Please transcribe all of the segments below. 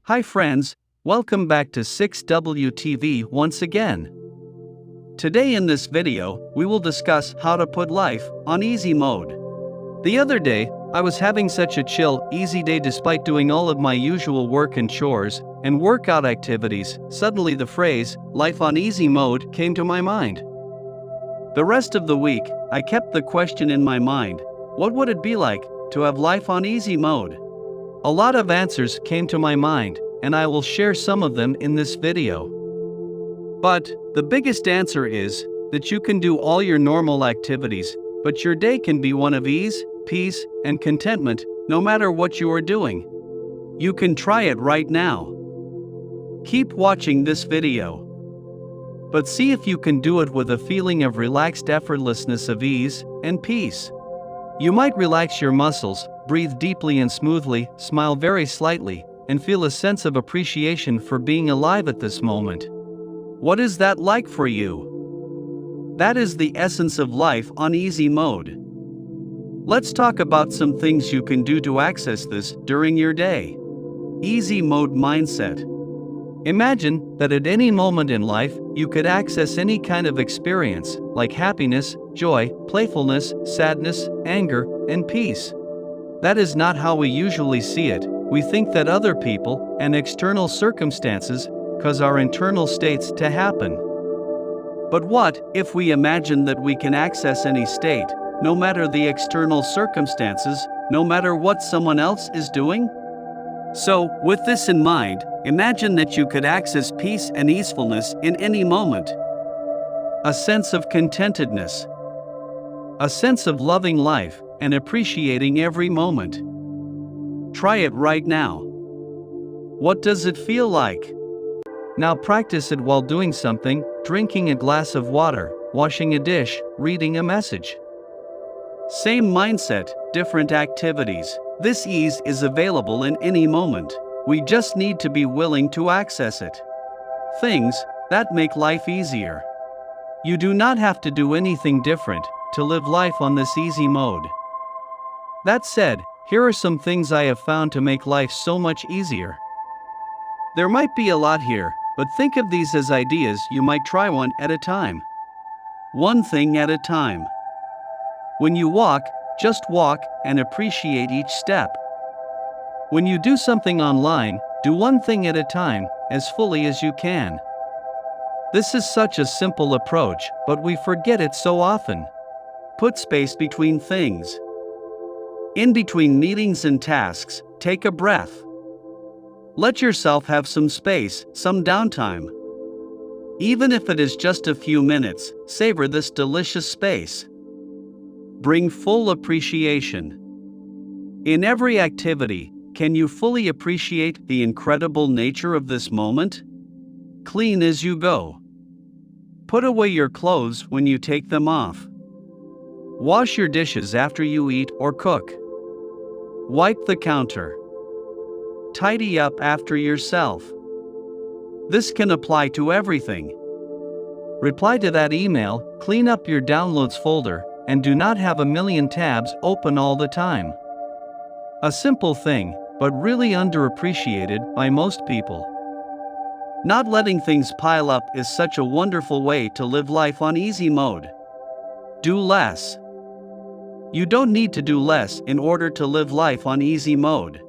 Hi friends, welcome back to 6WTV once again. Today in this video, we will discuss how to put life on easy mode. The other day, I was having such a chill, easy day despite doing all of my usual work and chores and workout activities. Suddenly the phrase, life on easy mode, came to my mind. The rest of the week, I kept the question in my mind, what would it be like to have life on easy mode? A lot of answers came to my mind, and I will share some of them in this video. But the biggest answer is that you can do all your normal activities, but your day can be one of ease, peace, and contentment, no matter what you are doing. You can try it right now. Keep watching this video. But see if you can do it with a feeling of relaxed effortlessness of ease and peace. You might relax your muscles, breathe deeply and smoothly, smile very slightly, and feel a sense of appreciation for being alive at this moment. What is that like for you? That is the essence of life on easy mode. Let's talk about some things you can do to access this during your day. Easy mode mindset. Imagine that at any moment in life, you could access any kind of experience, like happiness, joy, playfulness, sadness, anger, and peace. That is not how we usually see it. We think that other people and external circumstances cause our internal states to happen. But what if we imagine that we can access any state, no matter the external circumstances, no matter what someone else is doing? So, with this in mind, imagine that you could access peace and easefulness in any moment. A sense of contentedness. A sense of loving life and appreciating every moment. Try it right now. What does it feel like? Now practice it while doing something, drinking a glass of water, washing a dish, reading a message. Same mindset, different activities. This ease is available in any moment. We just need to be willing to access it. Things that make life easier. You do not have to do anything different to live life on this easy mode. That said, here are some things I have found to make life so much easier. There might be a lot here, but think of these as ideas you might try one at a time. One thing at a time. When you walk, just walk and appreciate each step. When you do something online, do one thing at a time, as fully as you can. This is such a simple approach, but we forget it so often. Put space between things. In between meetings and tasks, take a breath. Let yourself have some space, some downtime. Even if it is just a few minutes, savor this delicious space. Bring full appreciation. In every activity, can you fully appreciate the incredible nature of this moment? Clean as you go. Put away your clothes when you take them off. Wash your dishes after you eat or cook. Wipe the counter. Tidy up after yourself. This can apply to everything. Reply to that email, clean up your downloads folder, and do not have a million tabs open all the time. A simple thing, but really underappreciated by most people. Not letting things pile up is such a wonderful way to live life on easy mode. Do less. You don't need to do less in order to live life on easy mode.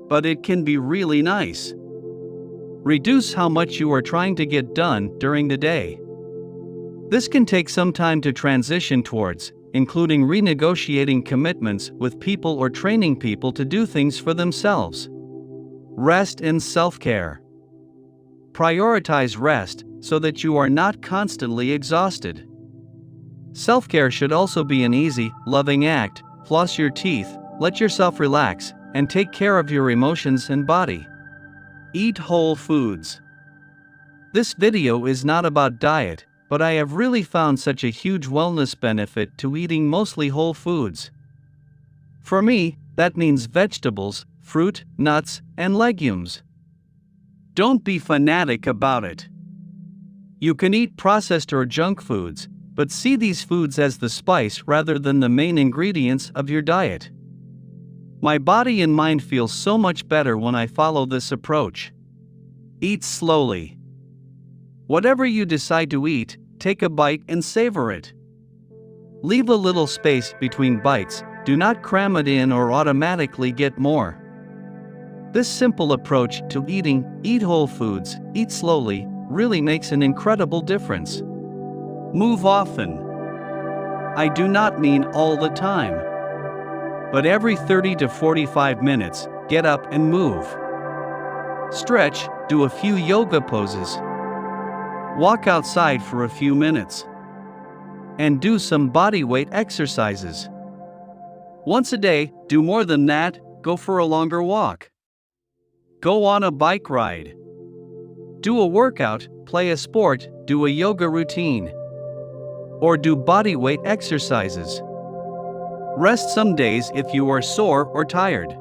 But it can be really nice. Reduce how much you are trying to get done during the day. This can take some time to transition towards, including renegotiating commitments with people or training people to do things for themselves. Rest and self-care. Prioritize rest so that you are not constantly exhausted. Self-care should also be an easy, loving act. Floss your teeth, let yourself relax, and take care of your emotions and body. Eat whole foods. This video is not about diet, but I have really found such a huge wellness benefit to eating mostly whole foods. For me, that means vegetables, fruit, nuts, and legumes. Don't be fanatic about it. You can eat processed or junk foods, but see these foods as the spice rather than the main ingredients of your diet. My body and mind feel so much better when I follow this approach. Eat slowly. Whatever you decide to eat, take a bite and savor it. Leave a little space between bites, do not cram it in or automatically get more. This simple approach to eating, eat whole foods, eat slowly, really makes an incredible difference. Move often. I do not mean all the time. But every 30 to 45 minutes, get up and move. Stretch, do a few yoga poses. Walk outside for a few minutes. And do some body weight exercises. Once a day, do more than that, go for a longer walk. Go on a bike ride. Do a workout, play a sport, do a yoga routine. Or do body weight exercises. Rest some days if you are sore or tired.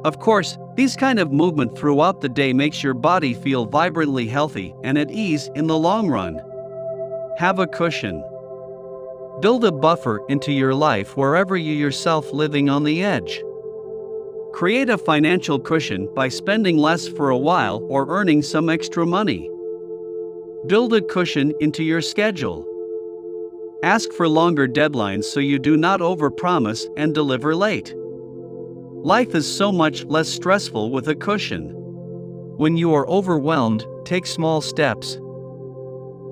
Of course, these kind of movement throughout the day makes your body feel vibrantly healthy and at ease in the long run. Have a cushion. Build a buffer into your life wherever you yourself living on the edge. Create a financial cushion by spending less for a while or earning some extra money. Build a cushion into your schedule. Ask for longer deadlines so you do not overpromise and deliver late. Life is so much less stressful with a cushion. When you are overwhelmed, take small steps.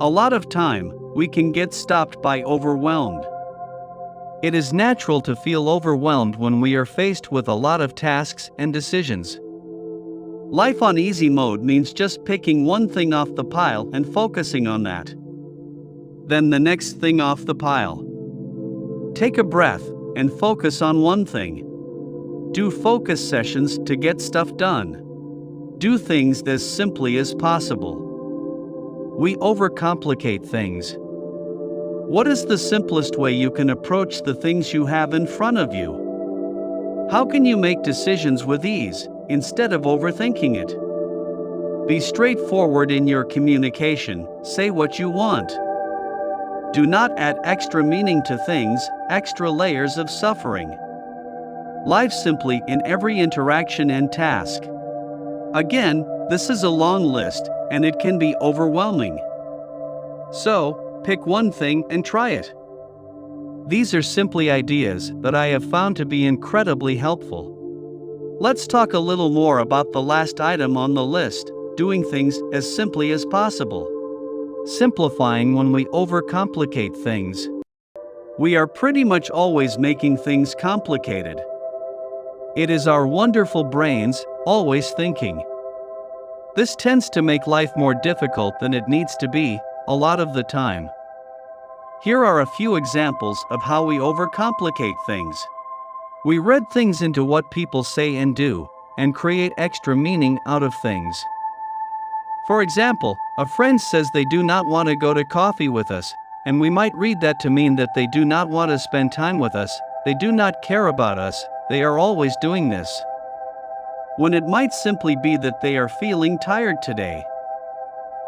A lot of time, we can get stopped by overwhelmed. It is natural to feel overwhelmed when we are faced with a lot of tasks and decisions. Life on easy mode means just picking one thing off the pile and focusing on that. Then the next thing off the pile. Take a breath and focus on one thing. Do focus sessions to get stuff done. Do things as simply as possible. We overcomplicate things. What is the simplest way you can approach the things you have in front of you? How can you make decisions with ease, instead of overthinking it? Be straightforward in your communication, say what you want. Do not add extra meaning to things, extra layers of suffering. Life simply in every interaction and task. Again, this is a long list, and it can be overwhelming. So, pick one thing and try it. These are simply ideas that I have found to be incredibly helpful. Let's talk a little more about the last item on the list, doing things as simply as possible. Simplifying when we overcomplicate things. We are pretty much always making things complicated. It is our wonderful brains, always thinking. This tends to make life more difficult than it needs to be, a lot of the time. Here are a few examples of how we overcomplicate things. We read things into what people say and do, and create extra meaning out of things. For example, a friend says they do not want to go to coffee with us, and we might read that to mean that they do not want to spend time with us, they do not care about us, they are always doing this. When it might simply be that they are feeling tired today.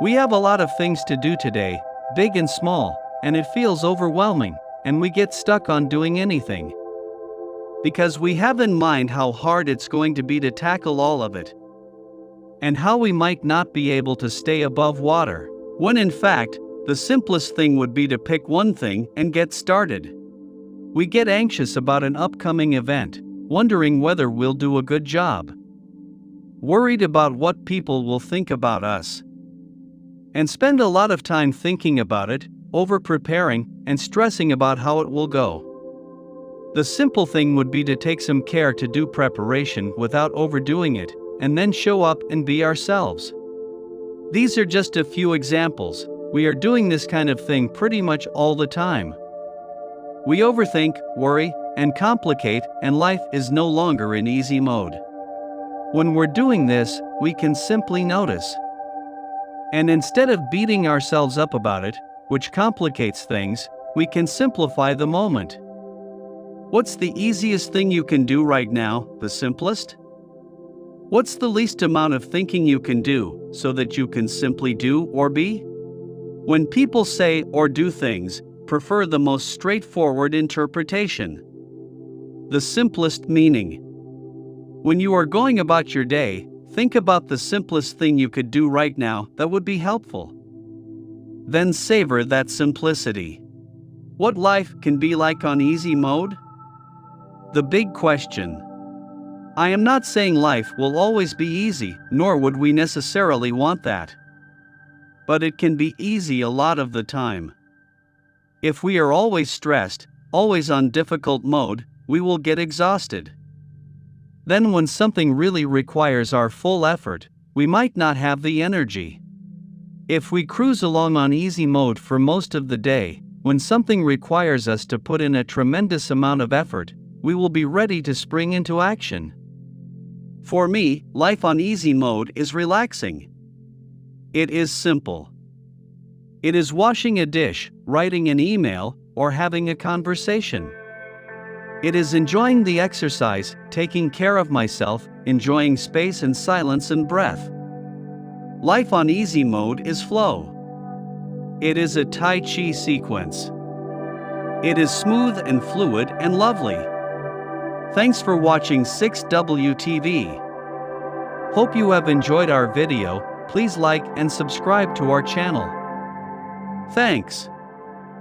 We have a lot of things to do today, big and small, and it feels overwhelming, and we get stuck on doing anything. Because we have in mind how hard it's going to be to tackle all of it. And how we might not be able to stay above water, when in fact, the simplest thing would be to pick one thing and get started. We get anxious about an upcoming event, wondering whether we'll do a good job. Worried about what people will think about us. And spend a lot of time thinking about it, over-preparing, and stressing about how it will go. The simple thing would be to take some care to do preparation without overdoing it, and then show up and be ourselves. These are just a few examples. We are doing this kind of thing pretty much all the time. We overthink, worry, and complicate, and life is no longer in easy mode. When we're doing this, we can simply notice. And instead of beating ourselves up about it, which complicates things, we can simplify the moment. What's the easiest thing you can do right now, the simplest? What's the least amount of thinking you can do, so that you can simply do or be? When people say or do things, prefer the most straightforward interpretation. The simplest meaning. When you are going about your day, think about the simplest thing you could do right now that would be helpful. Then savor that simplicity. What life can be like on easy mode? The big question. I am not saying life will always be easy, nor would we necessarily want that. But it can be easy a lot of the time. If we are always stressed, always on difficult mode, we will get exhausted. Then when something really requires our full effort, we might not have the energy. If we cruise along on easy mode for most of the day, when something requires us to put in a tremendous amount of effort, we will be ready to spring into action. For me, life on easy mode is relaxing. It is simple. It is washing a dish, writing an email, or having a conversation. It is enjoying the exercise, taking care of myself, enjoying space and silence and breath. Life on easy mode is flow. It is a Tai Chi sequence. It is smooth and fluid and lovely. Thanks for watching 6WTV. Hope you have enjoyed our video. Please like and subscribe to our channel. Thanks.